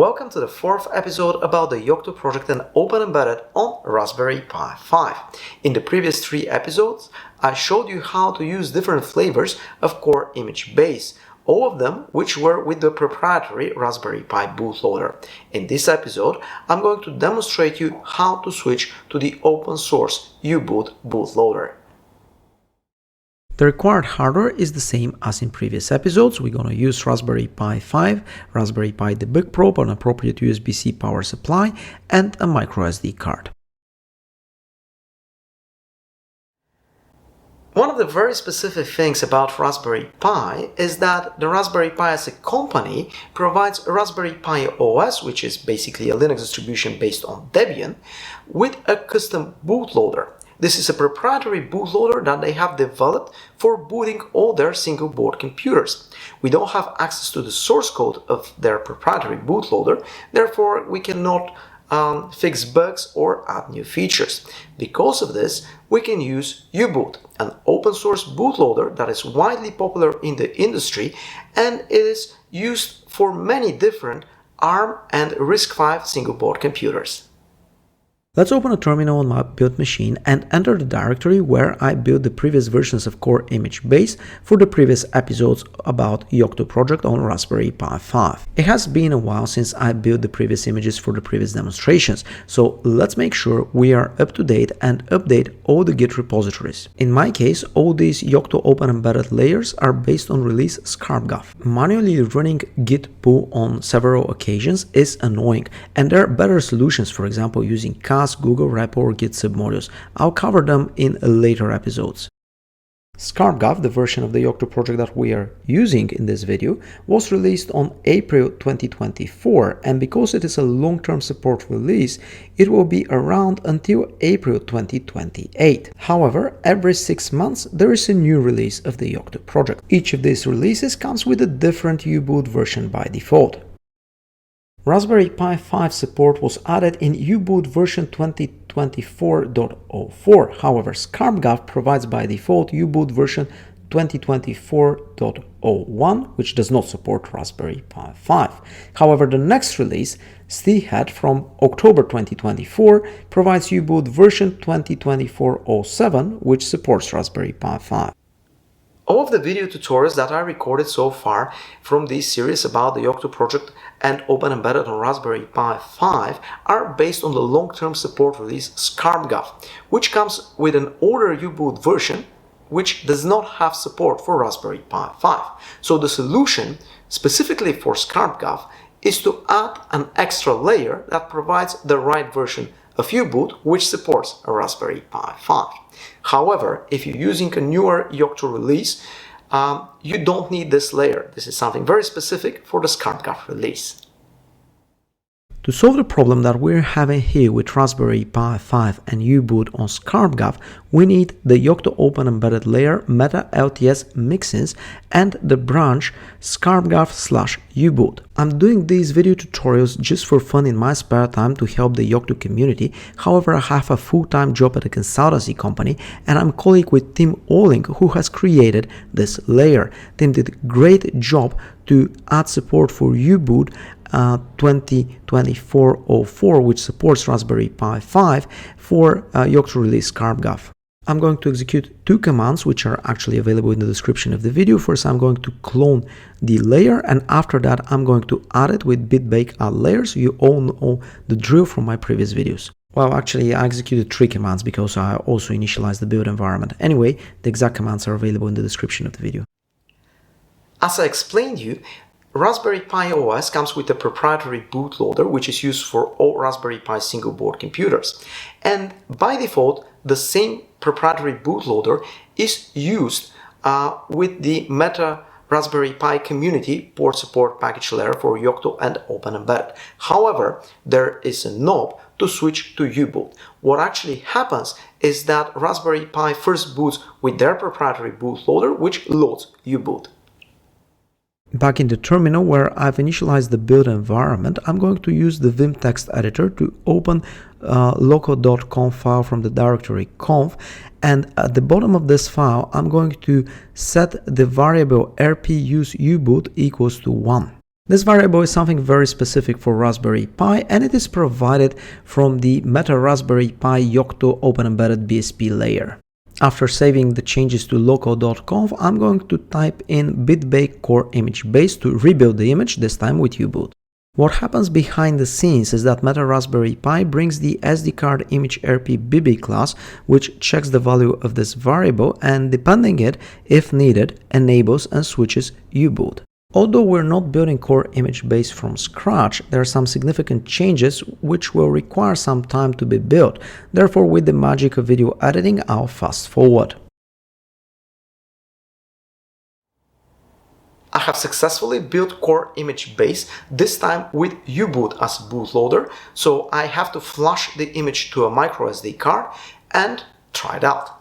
Welcome to the fourth episode about the Yocto Project and OpenEmbedded on Raspberry Pi 5. In the previous three episodes, I showed you how to use different flavors of core image base, all of them which were with the proprietary Raspberry Pi bootloader. In this episode, I'm going to demonstrate you how to switch to the open source uboot bootloader. The required hardware is the same as in previous episodes. We're going to use Raspberry Pi 5, Raspberry Pi the Big Probe, an appropriate USB-C power supply, and a micro SD card. One of the very specific things about Raspberry Pi is that the Raspberry Pi as a company provides a Raspberry Pi OS, which is basically a Linux distribution based on Debian, with a custom bootloader. This is a proprietary bootloader that they have developed for booting all their single board computers. We don't have access to the source code of their proprietary bootloader, therefore we cannot fix bugs or add new features. Because of this, we can use uboot, an open source bootloader that is widely popular in the industry, and it is used for many different ARM and RISC-V single board computers. Let's open a terminal on my build machine and enter the directory where I built the previous versions of core image base for the previous episodes about Yocto Project on Raspberry Pi 5. It has been a while since I built the previous images for the previous demonstrations, so let's make sure we are up to date and update all the Git repositories. In my case, all these Yocto OpenEmbedded layers are based on release Scarthgap. Manually running git pull on several occasions is annoying, and there are better solutions, for example using Google Repo or Git submodules. I'll cover them in later episodes. Scarthgap, the version of the Yocto project that we are using in this video, was released on April 2024, and because it is a long-term support release, it will be around until April 2028. However, every 6 months there is a new release of the Yocto project. Each of these releases comes with a different uboot version by default. Raspberry Pi 5 support was added in uboot version 2024.04. However, Scarthgap provides by default uboot version 2024.01, which does not support Raspberry Pi 5. However, the next release, Scarthgap from October 2024, provides uboot version 2024.07, which supports Raspberry Pi 5. All of the video tutorials that I recorded so far from this series about the Yocto project and OpenEmbedded on Raspberry Pi 5 are based on the long-term support release Scarthgap, which comes with an older uboot version which does not have support for Raspberry Pi 5. So the solution specifically for Scarthgap is to add an extra layer that provides the right version of uboot which supports a Raspberry Pi 5. However, if you're using a newer Yocto release, you don't need this layer. This is something very specific for the Scarthgap release. To solve the problem that we're having here with Raspberry Pi 5 and uboot on Scarthgap, we need the Yocto OpenEmbedded layer meta-lts-mixins and the branch Scarthgap/uboot. I'm doing these video tutorials just for fun in my spare time to help the Yocto community. However, I have a full-time job at a consultancy company and I'm a colleague with Tim Olling, who has created this layer. Tim did a great job to add support for uboot 2024.04, which supports Raspberry Pi 5 for Yocto release Scarthgap. I'm going to execute two commands which are actually available in the description of the video. First, I'm going to clone the layer, and after that I'm going to add it with bitbake add layers. You all know the drill from my previous videos. Well, actually I executed three commands because I also initialized the build environment. Anyway, the exact commands are available in the description of the video. As I explained you, Raspberry Pi OS comes with a proprietary bootloader which is used for all Raspberry Pi single board computers. And by default, the same proprietary bootloader is used with the meta-Raspberry Pi community port support package layer for Yocto and OpenEmbedded. However, there is a knob to switch to uboot. What actually happens is that Raspberry Pi first boots with their proprietary bootloader which loads uboot. Back in the terminal where I've initialized the build environment, I'm going to use the Vim text editor to open local.conf file from the directory conf, and at the bottom of this file I'm going to set the variable rp use uboot equals to 1. This variable is something very specific for Raspberry Pi, and it is provided from the meta-raspberrypi Yocto OpenEmbedded BSP layer. After saving the changes to local.conf, I'm going to type in bitbake core image base to rebuild the image, this time with uboot. What happens behind the scenes is that meta-raspberrypi brings the SD card image RP BB class, which checks the value of this variable and, depending it, if needed, enables and switches uboot. Although we're not building core image base from scratch, there are some significant changes which will require some time to be built. Therefore, with the magic of video editing, I'll fast forward. I have successfully built core image base, this time with uboot as bootloader, so I have to flash the image to a micro SD card and try it out.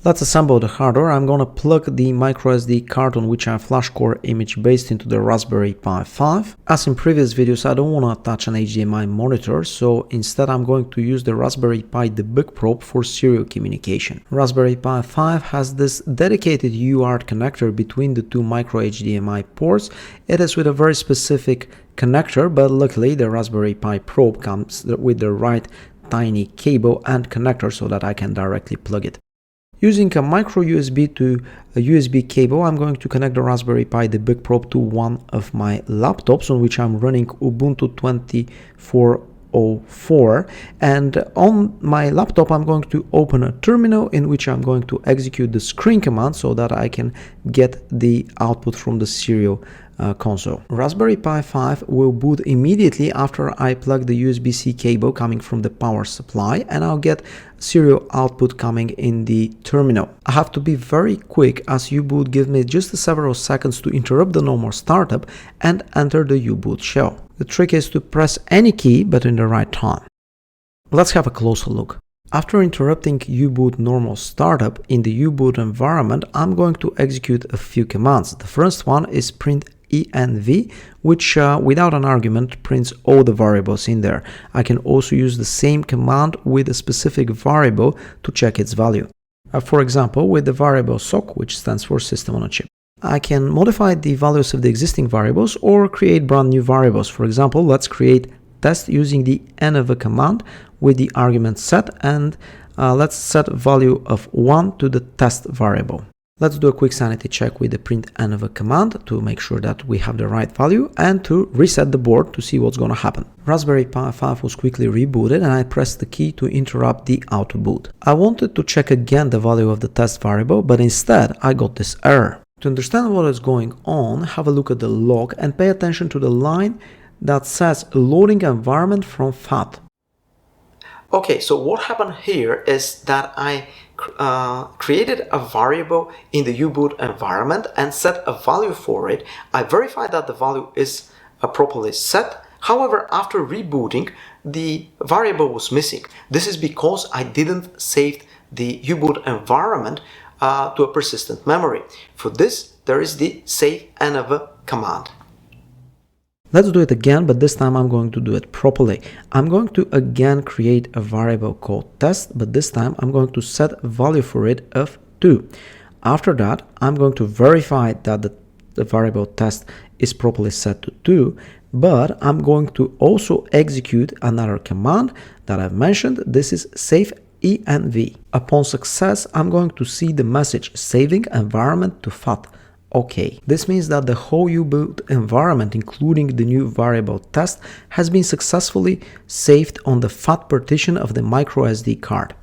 Let's assemble the hardware. I'm gonna plug the micro SD card on which I flash core image based into the Raspberry Pi 5. As in previous videos, I don't want to attach an HDMI monitor, so instead I'm going to use the Raspberry Pi debug probe for serial communication. Raspberry Pi 5 has this dedicated UART connector between the two micro HDMI ports. It is with a very specific connector, but luckily the Raspberry Pi probe comes with the right tiny cable and connector so that I can directly plug it. Using a micro USB to a USB cable, I'm going to connect the Raspberry Pi debug probe to one of my laptops on which I'm running Ubuntu 24.04, and on my laptop I'm going to open a terminal in which I'm going to execute the screen command so that I can get the output from the serial console. Raspberry Pi 5 will boot immediately after I plug the USB-C cable coming from the power supply, and I'll get serial output coming in the terminal. I have to be very quick as uboot gives me just several seconds to interrupt the normal startup and enter the uboot shell. The trick is to press any key but in the right time. Let's have a closer look. After interrupting uboot normal startup in the uboot environment, I'm going to execute a few commands. The first one is print env, which without an argument prints all the variables in there. I can also use the same command with a specific variable to check its value. For example, with the variable soc, which stands for system on a chip. I can modify the values of the existing variables or create brand new variables. For example, let's create test using the env command with the argument set, and let's set value of 1 to the test variable. Let's do a quick sanity check with the print env command to make sure that we have the right value and to reset the board to see what's going to happen. Raspberry Pi 5 was quickly rebooted and I pressed the key to interrupt the auto boot. I wanted to check again the value of the test variable, but instead I got this error. To understand what is going on, have a look at the log and pay attention to the line that says loading environment from FAT. Okay, so what happened here is that I created a variable in the uboot environment and set a value for it. I verified that the value is properly set. However, after rebooting, the variable was missing. This is because I didn't save the uboot environment to a persistent memory. For this, there is the save env command. Let's do it again, but this time I'm going to do it properly. I'm going to again create a variable called test, but this time I'm going to set a value for it of 2. After that, I'm going to verify that the variable test is properly set to 2, but I'm going to also execute another command that I've mentioned. This is save env. Upon success, I'm going to see the message saving environment to FAT. Okay, this means that the whole uboot environment, including the new variable test, has been successfully saved on the FAT partition of the micro SD card.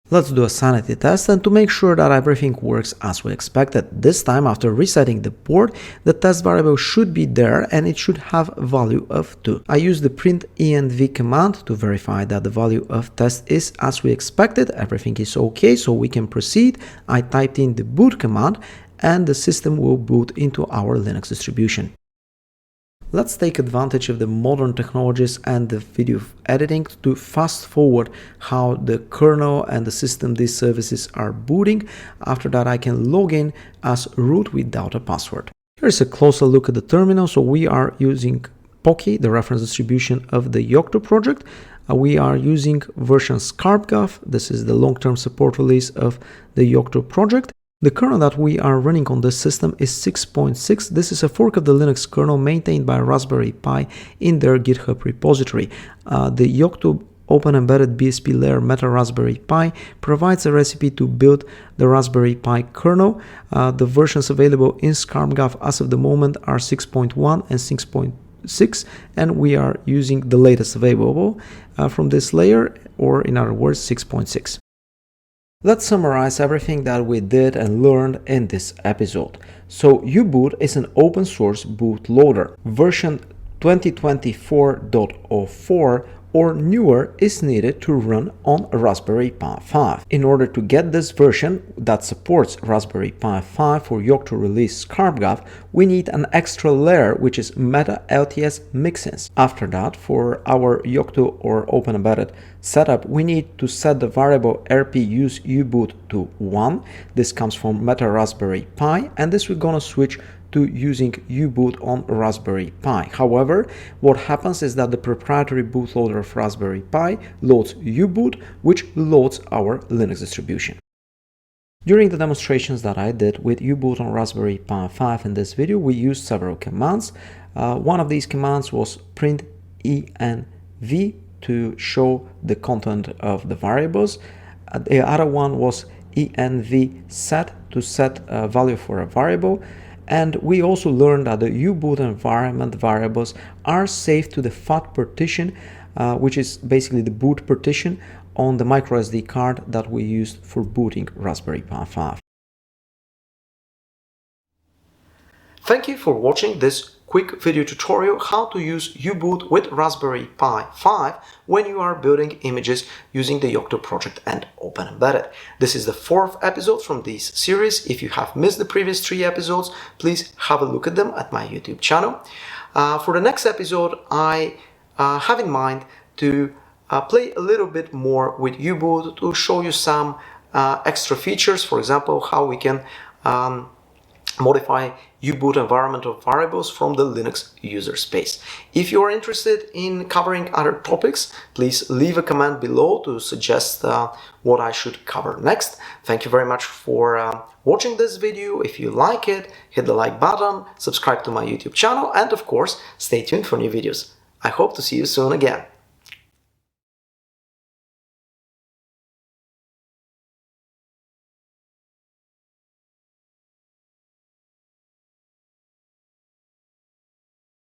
Let's do a sanity test, and to make sure that everything works as we expected, this time after resetting the board, the test variable should be there and it should have a value of 2. I use the print env command to verify that the value of test is as we expected, everything is okay, so we can proceed. I typed in the boot command and the system will boot into our Linux distribution. Let's take advantage of the modern technologies and the video editing to fast forward how the kernel and the systemd services are booting. After that, I can log in as root without a password. Here's a closer look at the terminal. So we are using Pocky, the reference distribution of the Yocto project. We are using version Scarthgap. This is the long-term support release of the Yocto project. The kernel that we are running on this system is 6.6. This is a fork of the Linux kernel maintained by Raspberry Pi in their GitHub repository. The Yocto OpenEmbedded BSP layer meta-raspberrypi provides a recipe to build the Raspberry Pi kernel. The versions available in Scarthgap as of the moment are 6.1 and 6.6, and we are using the latest available from this layer, or in other words 6.6. Let's summarize everything that we did and learned in this episode. So uboot is an open source bootloader. Version 2024.04 or newer is needed to run on Raspberry Pi 5. In order to get this version that supports Raspberry Pi 5 for Yocto release Scarthgap, we need an extra layer, which is meta-lts-mixins. After that, for our Yocto or OpenEmbedded setup, we need to set the variable rp-use uboot to 1. This comes from meta-raspberrypi, and this we're gonna switch to using uboot on Raspberry Pi. However, what happens is that the proprietary bootloader of Raspberry Pi loads uboot, which loads our Linux distribution. During the demonstrations that I did with uboot on Raspberry Pi 5 in this video, we used several commands. One of these commands was print env to show the content of the variables. The other one was env set to set a value for a variable. And we also learned that the uboot environment variables are saved to the FAT partition, which is basically the boot partition on the microSD card that we used for booting Raspberry Pi 5. Thank you for watching this quick video tutorial how to use uboot with Raspberry Pi 5 when you are building images using the Yocto Project and OpenEmbedded. This is the 4th episode from this series. If you have missed the previous 3 episodes, please have a look at them at my YouTube channel. For the next episode, I have in mind to play a little bit more with uboot to show you some extra features, for example, how we can modify uboot environmental variables from the Linux user space. If you are interested in covering other topics, please leave a comment below to suggest what I should cover next. Thank you very much for watching this video. If you like it, hit the like button, subscribe to my YouTube channel, and of course, stay tuned for new videos. I hope to see you soon again.